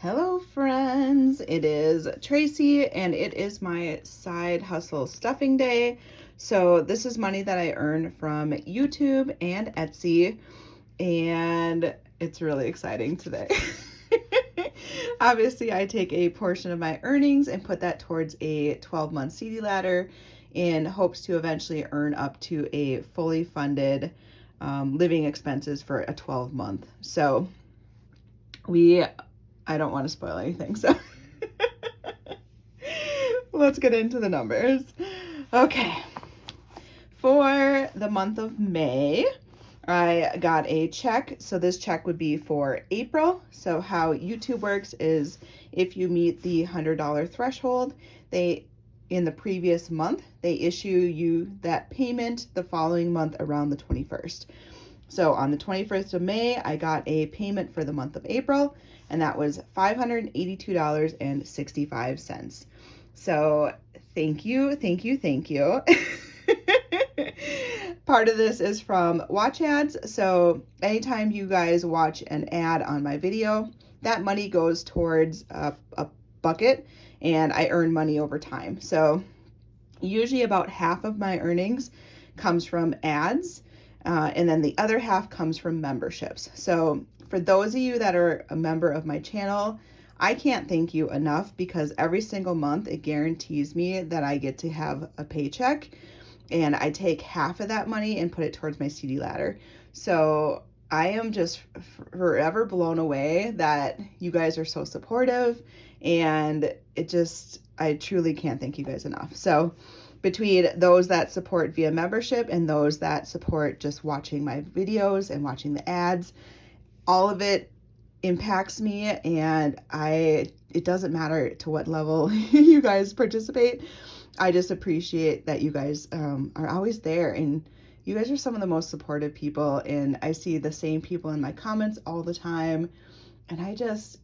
Hello friends, it is Tracy and it is my side hustle stuffing day. So this is money that I earn from YouTube and Etsy and it's really exciting today. Obviously I take a portion of my earnings and put that towards a 12-month CD ladder in hopes to eventually earn up to a fully funded living expenses for a 12-month. So I don't want to spoil anything, so let's get into the numbers. Okay, for the month of May, I got a check. So this check would be for April. So how YouTube works is if you meet the $100 threshold, in the previous month, they issue you that payment the following month around the 21st. So on the 21st of May, I got a payment for the month of April, and that was $582.65. So thank you, thank you, thank you. Part of this is from watch ads. So anytime you guys watch an ad on my video, that money goes towards a bucket and I earn money over time. So usually about half of my earnings comes from ads. And then the other half comes from memberships. So for those of you that are a member of my channel, I can't thank you enough because every single month it guarantees me that I get to have a paycheck and I take half of that money and put it towards my CD ladder. So I am just forever blown away that you guys are so supportive and I truly can't thank you guys enough. So between those that support via membership and those that support just watching my videos and watching the ads, all of it impacts me and it doesn't matter to what level you guys participate. I just appreciate that you guys are always there and you guys are some of the most supportive people and I see the same people in my comments all the time and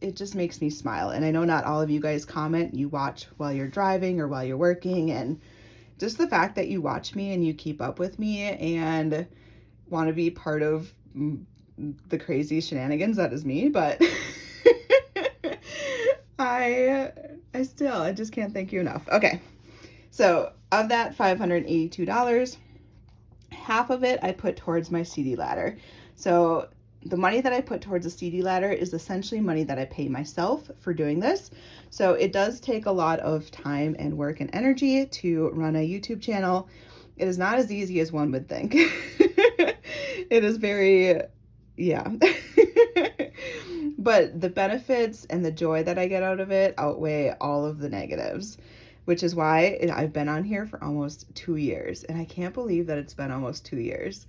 it just makes me smile. And I know not all of you guys comment, you watch while you're driving or while you're working, and just the fact that you watch me and you keep up with me and want to be part of the crazy shenanigans that is me, but I just can't thank you enough. Okay, so of that $582, half of it I put towards my CD ladder. So the money that I put towards a CD ladder is essentially money that I pay myself for doing this. So it does take a lot of time and work and energy to run a YouTube channel. It is not as easy as one would think. It is very, yeah. But the benefits and the joy that I get out of it outweigh all of the negatives, which is why I've been on here for almost 2 years. And I can't believe that it's been almost 2 years.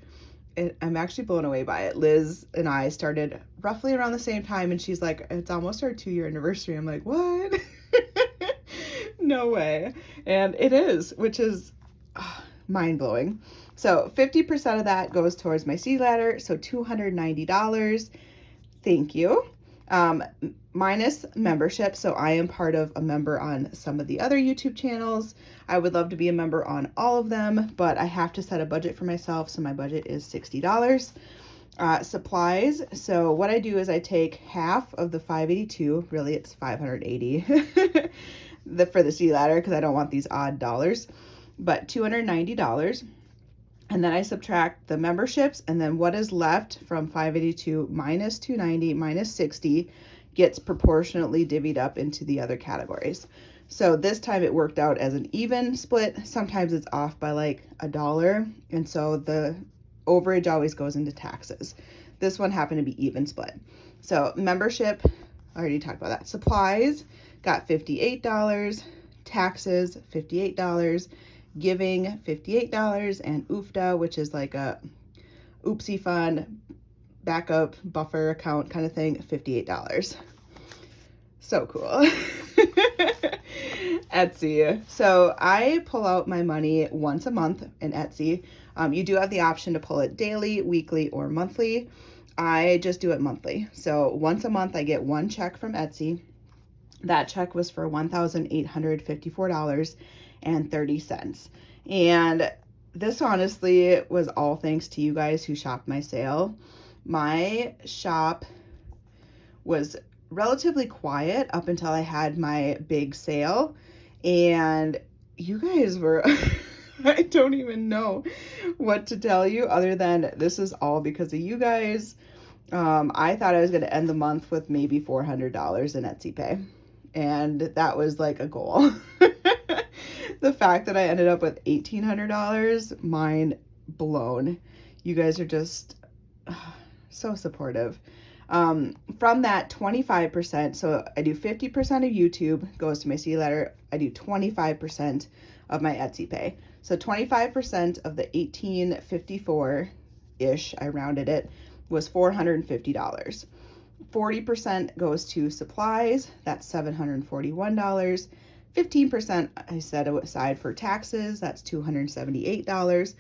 I'm actually blown away by it. Liz and I started roughly around the same time and she's like, it's almost our 2-year anniversary. I'm like, what? No way. And it is, which is mind-blowing. So 50% of that goes towards my CD ladder, so $290. Thank you. Minus membership, so I am part of a member on some of the other YouTube channels. I would love to be a member on all of them, but I have to set a budget for myself, so my budget is $60. Supplies, so what I do is I take half of the 582, really it's 580 for the CD ladder because I don't want these odd dollars, but $290. And then I subtract the memberships, and then what is left from 582 minus 290 minus 60 gets proportionately divvied up into the other categories. So this time it worked out as an even split. Sometimes it's off by like $1, and so the overage always goes into taxes. This one happened to be even split. So membership, I already talked about that. Supplies got $58, taxes $58, giving $58, and OOFDA, which is like a oopsie fund backup buffer account kind of thing, $58. So cool. Etsy. So I pull out my money once a month in Etsy. You do have the option to pull it daily, weekly, or monthly. I just do it monthly. So once a month I get one check from Etsy. That check was for $1,854.30. And this honestly was all thanks to you guys who shopped my sale. My shop was relatively quiet up until I had my big sale. And you guys were, I don't even know what to tell you other than this is all because of you guys. I thought I was going to end the month with maybe $400 in Etsy Pay. And that was like a goal. The fact that I ended up with $1,800, mind blown. You guys are just so supportive. From that 25%, so I do 50% of YouTube goes to my CD letter. I do 25% of my Etsy Pay. So 25% of the 1854-ish, I rounded it, was $450. 40% goes to supplies, that's $741. 15% I set aside for taxes, that's $278.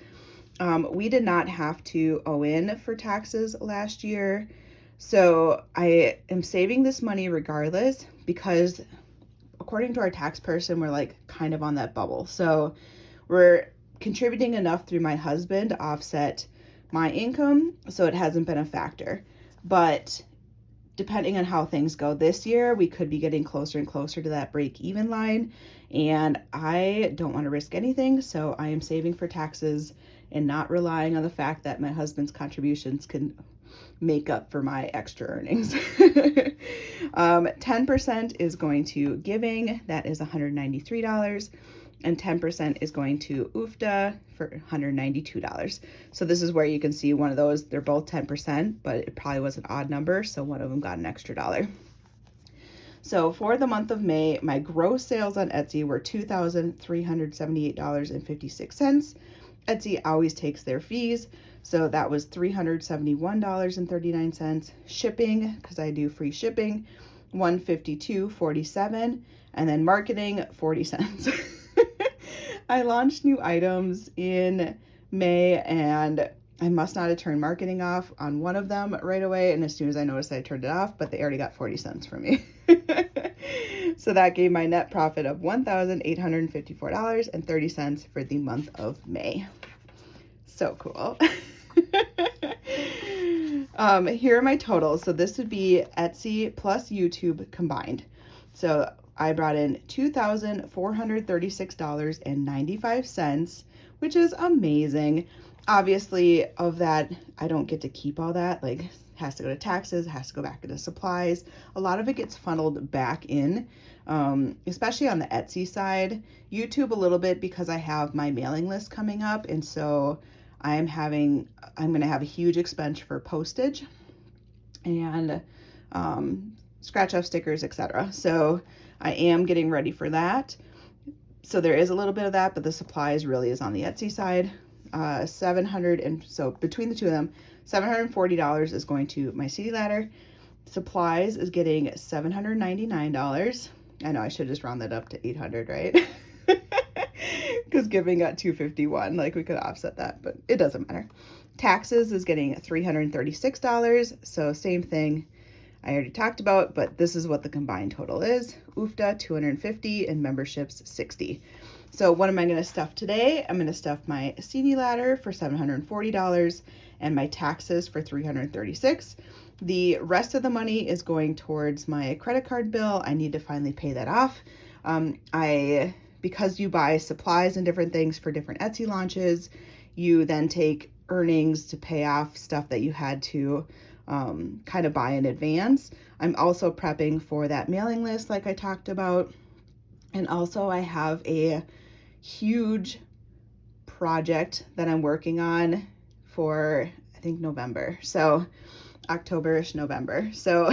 We did not have to owe in for taxes last year, so I am saving this money regardless because according to our tax person, we're like kind of on that bubble. So we're contributing enough through my husband to offset my income, so it hasn't been a factor. But depending on how things go this year, we could be getting closer and closer to that break-even line, and I don't want to risk anything, so I am saving for taxes and not relying on the fact that my husband's contributions can make up for my extra earnings. 10% is going to giving, that is $193, and 10% is going to UFTA for $192. So this is where you can see one of those, they're both 10%, but it probably was an odd number, so one of them got an extra dollar. So for the month of May, my gross sales on Etsy were $2,378.56. Etsy always takes their fees, so that was $371.39. Shipping, because I do free shipping, $152.47, and then marketing, 40 cents. I launched new items in May, and I must not have turned marketing off on one of them right away, and as soon as I noticed, I turned it off, but they already got 40 cents from me. So that gave my net profit of $1,854.30 for the month of May. So cool. Here are my totals. So this would be Etsy plus YouTube combined. So I brought in $2,436.95, which is amazing. Obviously, of that, I don't get to keep all that. Like, has to go to taxes, has to go back into supplies. A lot of it gets funneled back in, especially on the Etsy side. YouTube a little bit because I have my mailing list coming up, and so I'm going to have a huge expense for postage and scratch off stickers, etc. So I am getting ready for that. So there is a little bit of that, but the supplies really is on the Etsy side. So between the two of them, $740 is going to my CD ladder. Supplies is getting $799. I know I should just round that up to 800, right? Because giving got 251, like we could offset that, but it doesn't matter. Taxes is getting $336, so same thing I already talked about, but this is what the combined total is. UFTA, $250, and memberships, $60. So what am I going to stuff today? I'm going to stuff my CD ladder for $740 and my taxes for $336. The rest of the money is going towards my credit card bill. I need to finally pay that off. Because you buy supplies and different things for different Etsy launches, you then take earnings to pay off stuff that you had to kind of buy in advance. I'm also prepping for that mailing list like I talked about. And also I have a huge project that I'm working on for, I think, November. So October-ish, November. So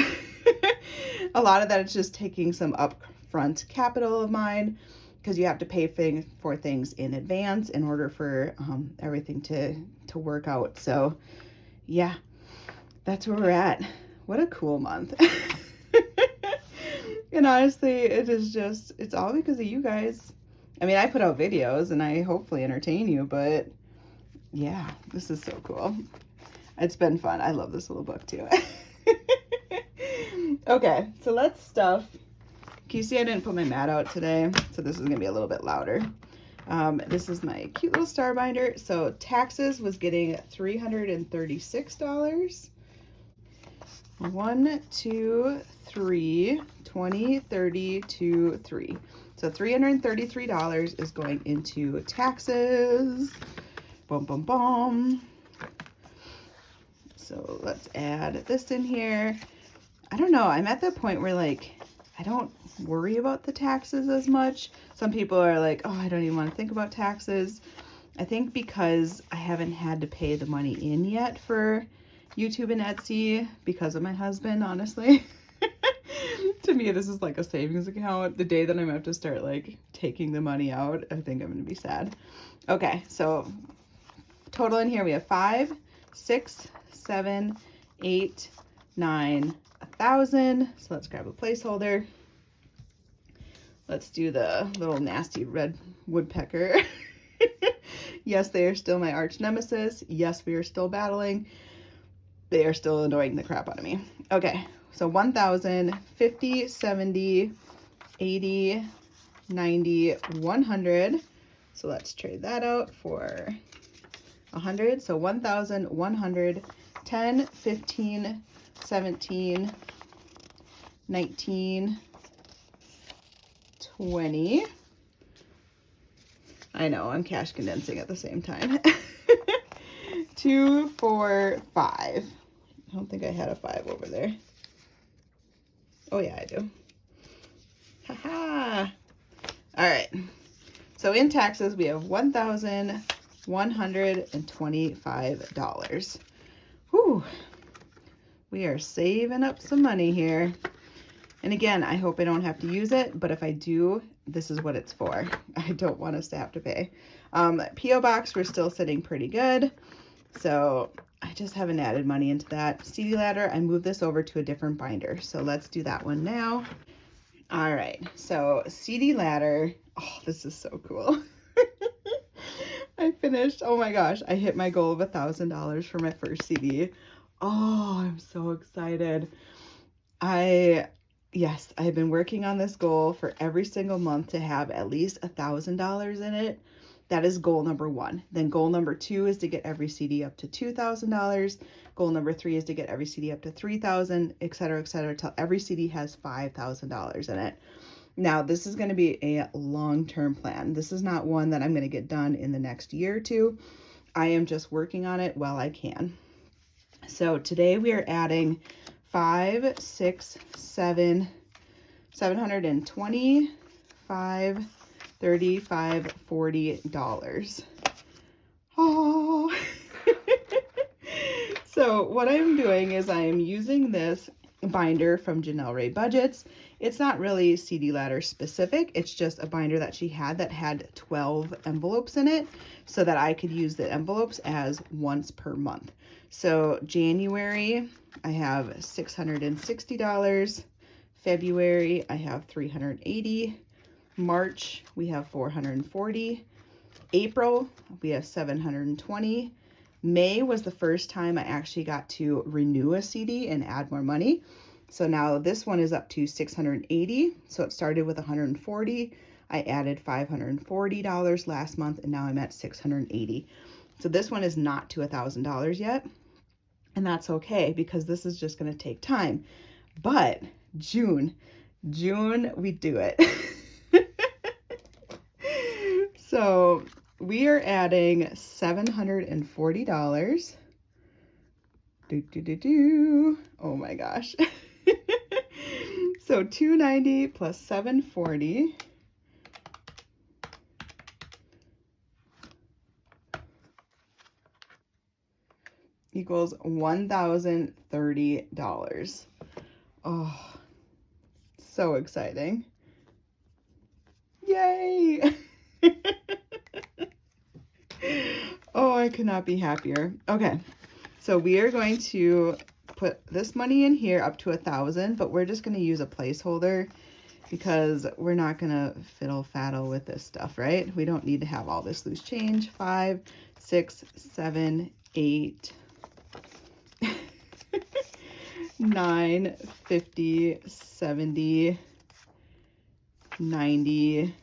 a lot of that is just taking some upfront capital of mine, because you have to pay for things in advance in order for everything to work out. So yeah, that's where we're at. What a cool month. And honestly, it's all because of you guys. I mean, I put out videos and I hopefully entertain you, but yeah, this is so cool. It's been fun. I love this little book too. Okay, so let's stuff. Can you see I didn't put my mat out today? So this is going to be a little bit louder. This is my cute little star binder. So taxes was getting $336. 1, 2, 3, 20, 30, 2, 3. So $333 is going into taxes. Boom, boom, boom. So let's add this in here. I don't know. I'm at the point where like, I don't worry about the taxes as much. Some people are like, oh, I don't even want to think about taxes. I think because I haven't had to pay the money in yet for YouTube and Etsy because of my husband, honestly. To me, this is like a savings account. The day that I'm going to have to start like taking the money out, I think I'm going to be sad. Okay, so total in here we have 5, 6, 7, 8, 9, 1,000. So let's grab a placeholder. Let's do the little nasty red woodpecker. Yes, they are still my arch nemesis. Yes, we are still battling. They are still annoying the crap out of me. Okay, so 1,000, 50, 70, 80, 90, 100. So let's trade that out for 100. So 1,100, 10, 15, 17, 19, 20. I know, I'm cash condensing at the same time. 2, 4, 5. I don't think I had a 5 over there. Oh yeah, I do. Haha. All right. So in taxes, we have $1,125. Whew. We are saving up some money here. And again, I hope I don't have to use it, but if I do, this is what it's for. I don't want us to have to pay. P.O. Box, we're still sitting pretty good. So I just haven't added money into that. CD ladder, I moved this over to a different binder. So let's do that one now. All right, so CD ladder. Oh, this is so cool. I finished, oh my gosh, I hit my goal of $1,000 for my first CD. Oh, I'm so excited. Yes, I've been working on this goal for every single month to have at least $1,000 in it. That is goal number 1. Then goal number 2 is to get every CD up to $2,000. Goal number 3 is to get every CD up to $3,000, et cetera, till every CD has $5,000 in it. Now, this is going to be a long-term plan. This is not one that I'm going to get done in the next year or two. I am just working on it while I can. So today we are adding 5, 6, 7, 725, 35, $40. Oh. So what I'm doing is I am using this binder from Janelle Ray Budgets. It's not really CD ladder specific. It's just a binder that she had that had 12 envelopes in it so that I could use the envelopes as once per month. So January, I have $660. February, I have $380. March, we have $440. April, we have $720. May was the first time I actually got to renew a CD and add more money. So now this one is up to $680. So it started with $140. I added $540 last month, and now I'm at $680. So this one is not to $1,000 yet. And that's okay because this is just going to take time. But June, we do it. So we are adding $740. Oh my gosh. So $290 plus $740 equals $1,030. Oh, so exciting. Yay! Oh, I could not be happier. Okay, so we are going to put this money in here up to 1,000, but we're just going to use a placeholder because we're not going to fiddle-faddle with this stuff, right? We don't need to have all this loose change. 5, 6, 7, 8, 9, 50, 70, 90,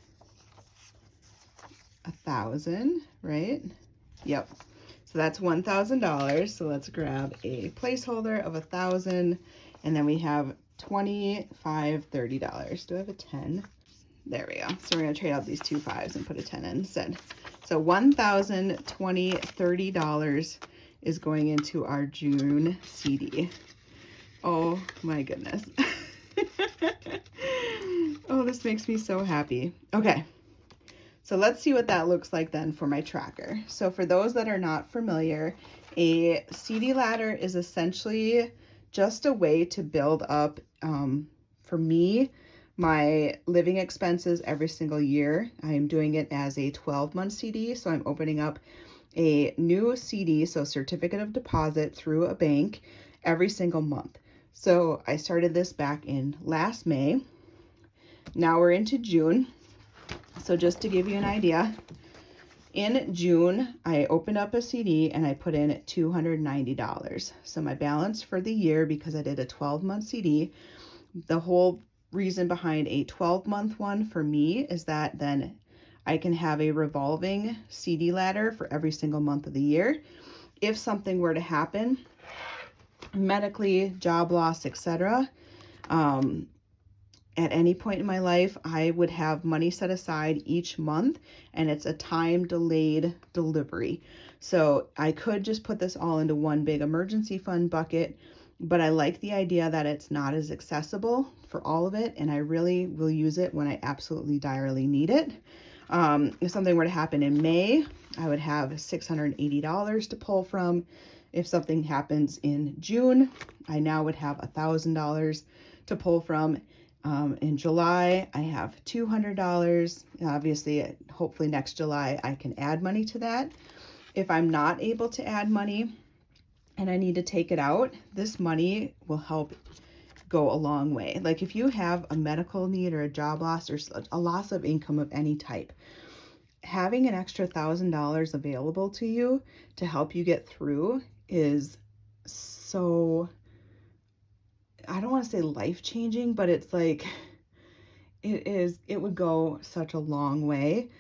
1,000, right? Yep. So that's $1,000. So let's grab a placeholder of 1,000, and then we have $25, $30. Do I have a 10? There we go. So we're gonna trade out these 2 5s and put a 10 in instead. So $1,000, $20, $30 is going into our June CD. Oh my goodness. Oh, this makes me so happy. Okay. So let's see what that looks like then for my tracker. So for those that are not familiar, a CD ladder is essentially just a way to build up, for me, my living expenses every single year. I am doing it as a 12-month CD, so I'm opening up a new CD, so certificate of deposit, through a bank every single month. So I started this back in last May. Now we're into June. So just to give you an idea, in June, I opened up a CD and I put in $290. So my balance for the year, because I did a 12-month CD, the whole reason behind a 12-month one for me is that then I can have a revolving CD ladder for every single month of the year. If something were to happen, medically, job loss, etc., at any point in my life, I would have money set aside each month, and it's a time delayed delivery. So I could just put this all into one big emergency fund bucket, but I like the idea that it's not as accessible for all of it, and I really will use it when I absolutely direly need it. If something were to happen in May, I would have $680 to pull from. If something happens in June, I now would have $1,000 to pull from. In July, I have $200. Obviously, hopefully next July, I can add money to that. If I'm not able to add money and I need to take it out, this money will help go a long way. Like if you have a medical need or a job loss or a loss of income of any type, having an extra $1,000 available to you to help you get through is so, I don't want to say life-changing, but it's like, it would go such a long way,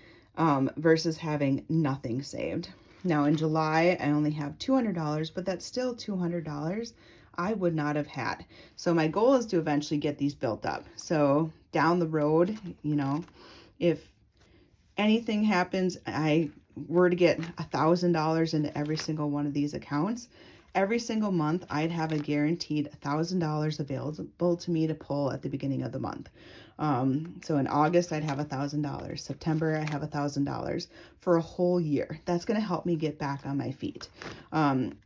versus having nothing saved. Now in July, I only have $200, but that's still $200 I would not have had. So my goal is to eventually get these built up. So down the road, you know, if anything happens, I were to get $1,000 into every single one of these accounts, every single month, I'd have a guaranteed $1,000 available to me to pull at the beginning of the month. So in August, I'd have $1,000. September, I have $1,000 for a whole year. That's going to help me get back on my feet.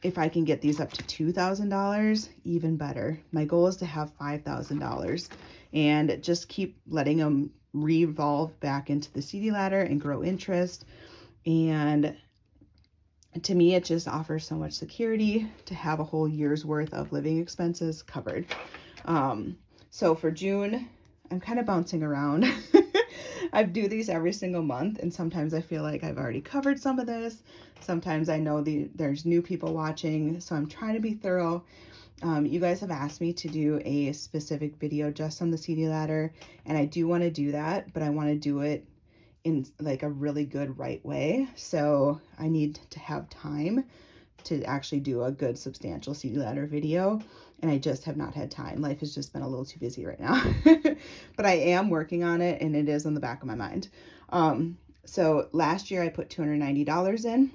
If I can get these up to $2,000, even better. My goal is to have $5,000 and just keep letting them revolve back into the CD ladder and grow interest. And to me, it just offers so much security to have a whole year's worth of living expenses covered. So for June, I'm kind of bouncing around. I do these every single month, and sometimes I feel like I've already covered some of this. Sometimes I know there's new people watching, so I'm trying to be thorough. You guys have asked me to do a specific video just on the CD ladder, and I do want to do that, but I want to do it in like a really good right way. So I need to have time to actually do a good substantial CD ladder video, and I just have not had time. Life has just been a little too busy right now. But I am working on it, and it is on the back of my mind. So last year I put $290 in.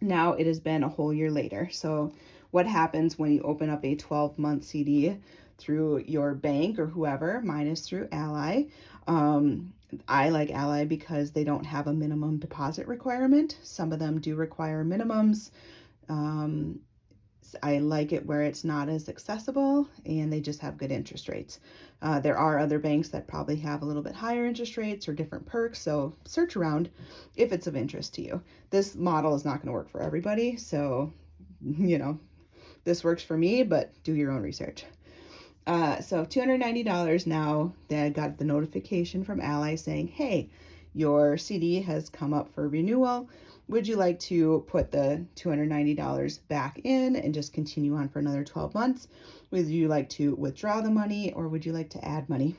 Now it has been a whole year later. So what happens when you open up a 12-month CD through your bank or whoever? Mine is through Ally. I like Ally because they don't have a minimum deposit requirement. Some of them do require minimums. I like it where it's not as accessible, and they just have good interest rates. There are other banks that probably have a little bit higher interest rates or different perks, so search around if it's of interest to you. This model is not going to work for everybody, so, you know, this works for me, but do your own research. So $290 now that I got the notification from Ally saying, hey, your CD has come up for renewal. Would you like to put the $290 back in and just continue on for another 12 months? Would you like to withdraw the money, or would you like to add money?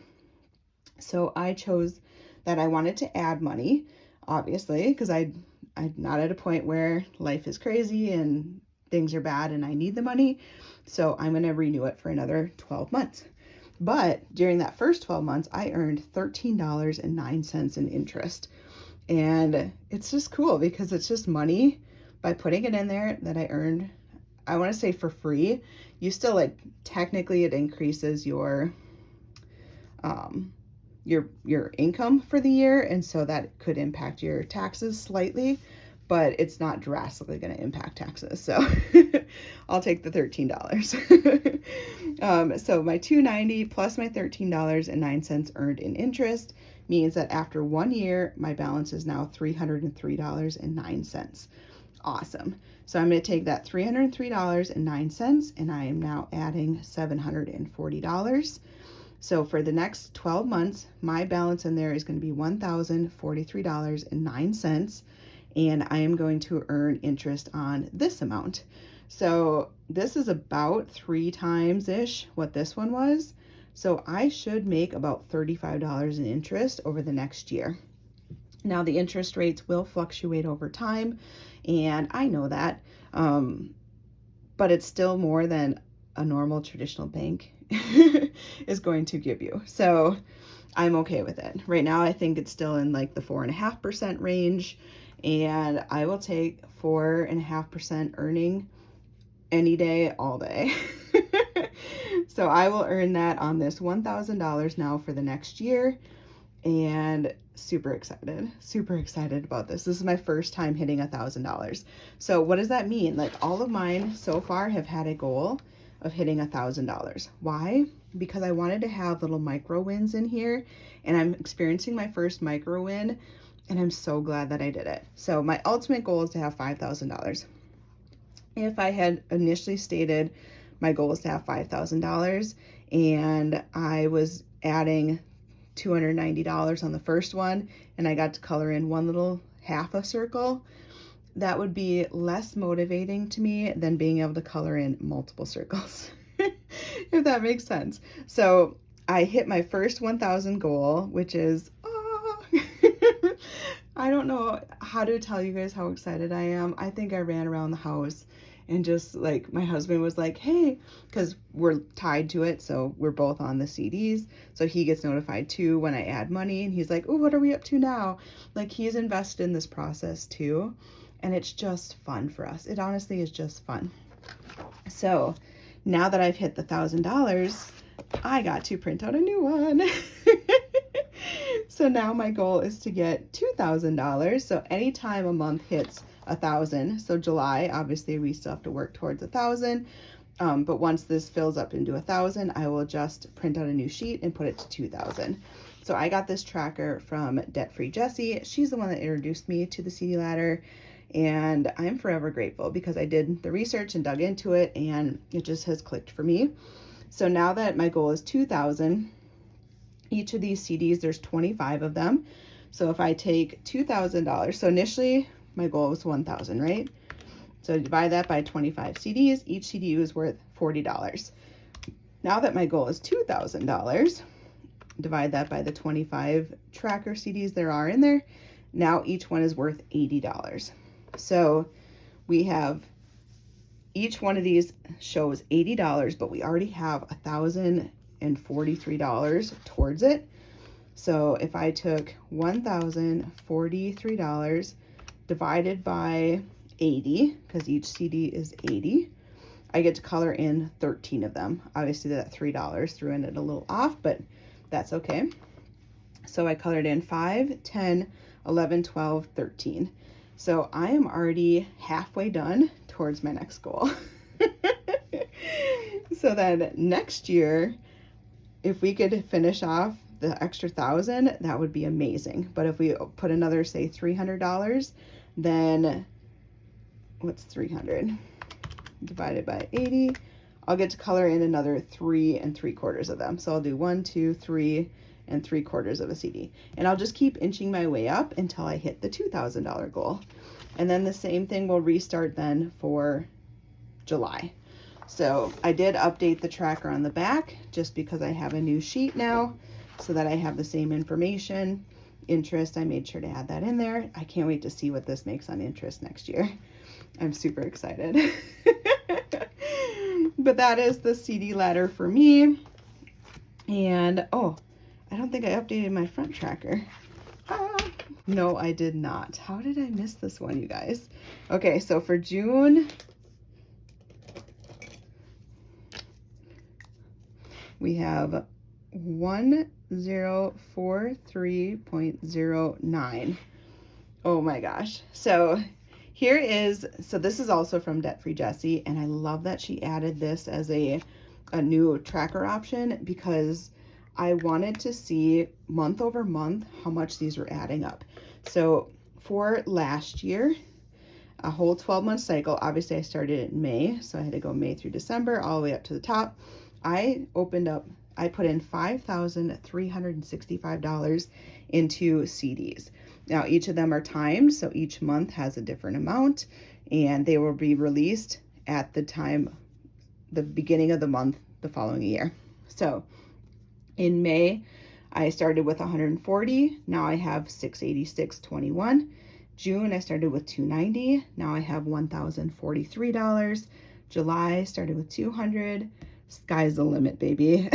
So I chose that I wanted to add money. obviously, because I'm not at a point where life is crazy and things are bad and I need the money. So I'm going to renew it for another 12 months. But during that first 12 months, I earned $13.09 in interest. And it's just cool because it's just money by putting it in there that I earned, I want to say for free. You still, like, technically it increases your income for the year, and so that could impact your taxes slightly, but it's not drastically going to impact taxes. So I'll take the $13. So my $290 plus my $13.09 earned in interest means that after 1 year, my balance is now $303.09. Awesome. So I'm going to take that $303.09 and I am now adding $740. So for the next 12 months, my balance in there is going to be $1,043.09, and I am going to earn interest on this amount. So this is about 3 times-ish what this one was. So I should make about $35 in interest over the next year. Now the interest rates will fluctuate over time, and I know that, but it's still more than a normal traditional bank is going to give you. So I'm okay with it. Right now, I think it's still in like the 4.5% range, and I will take 4.5% earning any day, all day. So I will earn that on this $1,000 now for the next year, and super excited about this. This is my first time hitting $1,000. So what does that mean? Like, all of mine so far have had a goal of hitting $1,000. Why? Because I wanted to have little micro wins in here, and I'm experiencing my first micro win, and I'm so glad that I did it. So my ultimate goal is to have $5,000. If I had initially stated my goal is to have $5,000 and I was adding $290 on the first one and I got to color in one little half a circle, that would be less motivating to me than being able to color in multiple circles, if that makes sense. So I hit my first 1,000 goal, which is, I don't know how to tell you guys how excited I am. I think I ran around the house and just, like, my husband was like, hey, because we're tied to it, so we're both on the CDs, so he gets notified too when I add money, and he's like, oh, what are we up to now? Like, he's invested in this process too, and it's just fun for us. It honestly is just fun. So now that I've hit the $1,000, I got to print out a new one. So now my goal is to get $2,000. So anytime a month hits 1,000, so July, obviously we still have to work towards 1,000. But once this fills up into 1,000, I will just print out a new sheet and put it to 2,000. So I got this tracker from Debt Free Jessie. She's the one that introduced me to the CD ladder, and I'm forever grateful because I did the research and dug into it, and it just has clicked for me. So now that my goal is 2,000, each of these CDs, there's 25 of them. So if I take $2,000, so initially my goal was 1,000, right? So divide that by 25 CDs. Each CD is worth $40. Now that my goal is $2,000, divide that by the 25 tracker CDs there are in there. Now each one is worth $80. So we have, each one of these shows $80, but we already have $1,043 towards it. So if I took $1,043 divided by 80, because each CD is 80, I get to color in 13 of them. Obviously that $3 threw in it a little off, but that's okay. So I colored in 5, 10, 11, 12, 13. So I am already halfway done towards my next goal. So then next year, if we could finish off the extra 1,000, that would be amazing. But if we put another, say, $300, then what's 300 divided by 80? I'll get to color in another 3 3/4 of them. So I'll do 1, 2, 3 3/4 of a CD. And I'll just keep inching my way up until I hit the $2,000 goal. And then the same thing will restart then for July. So I did update the tracker on the back just because I have a new sheet now so that I have the same information. interest, I made sure to add that in there. I can't wait to see what this makes on interest next year. I'm super excited. But that is the CD ladder for me. And, oh, I don't think I updated my front tracker. No, I did not. How did I miss this one, you guys? Okay, so for June, we have 1043.09. Oh my gosh. So this is also from Debt Free Jessie, and I love that she added this as a new tracker option, because I wanted to see month over month how much these were adding up. So for last year, a whole 12-month cycle, obviously I started in May, so I had to go May through December all the way up to the top. I put in $5,365 into CDs. Now each of them are timed, so each month has a different amount, and they will be released at the beginning of the month the following year. So in May, I started with 140. Now I have 686.21. June, I started with 290. Now I have $1,043. July, started with 200. Sky's the limit, baby.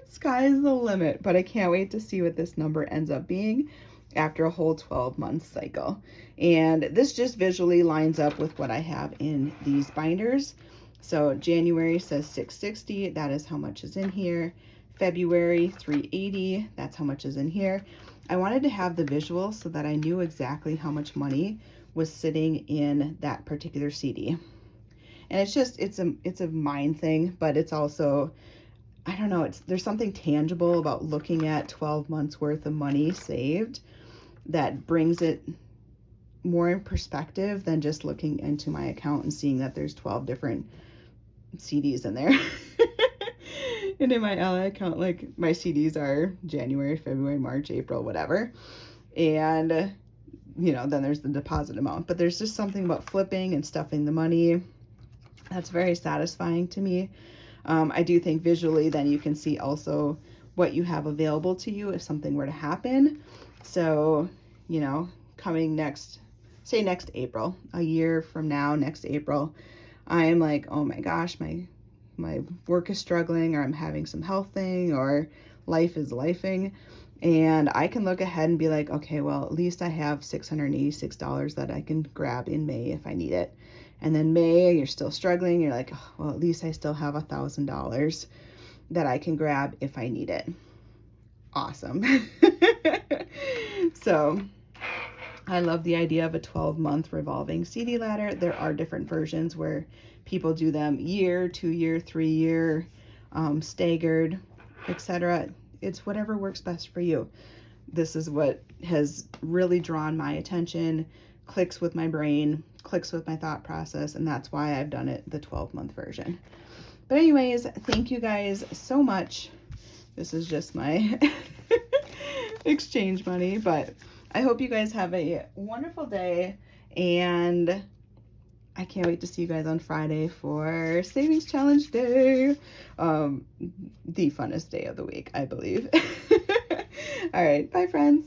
Sky's the limit. But I can't wait to see what this number ends up being after a whole 12-month cycle. And this just visually lines up with what I have in these binders. So January says 660, that is how much is in here. February 380, that's how much is in here. I wanted to have the visual so that I knew exactly how much money was sitting in that particular CD. And it's a mind thing, but it's also, I don't know, there's something tangible about looking at 12 months worth of money saved that brings it more in perspective than just looking into my account and seeing that there's 12 different CDs in there. And in my Ally account, like, my CDs are January, February, March, April, whatever. And, then there's the deposit amount. But there's just something about flipping and stuffing the money that's very satisfying to me. I do think visually then you can see also what you have available to you if something were to happen. So, coming next April, a year from now, next April, I am like, oh my gosh, my work is struggling, or I'm having some health thing, or life is lifing. And I can look ahead and be like, okay, well, at least I have $686 that I can grab in May if I need it. And then May, you're still struggling. You're like, oh, well, at least I still have $1,000 that I can grab if I need it. Awesome. So I love the idea of a 12-month revolving CD ladder. There are different versions where people do them year, 2 year, 3 year, staggered, etc. It's whatever works best for you. This is what has really drawn my attention, clicks with my brain, clicks with my thought process, and that's why I've done it the 12-month version. But anyways, thank you guys so much. This is just my exchange money, but I hope you guys have a wonderful day, and I can't wait to see you guys on Friday for Savings Challenge Day. The funnest day of the week, I believe. All right, bye friends.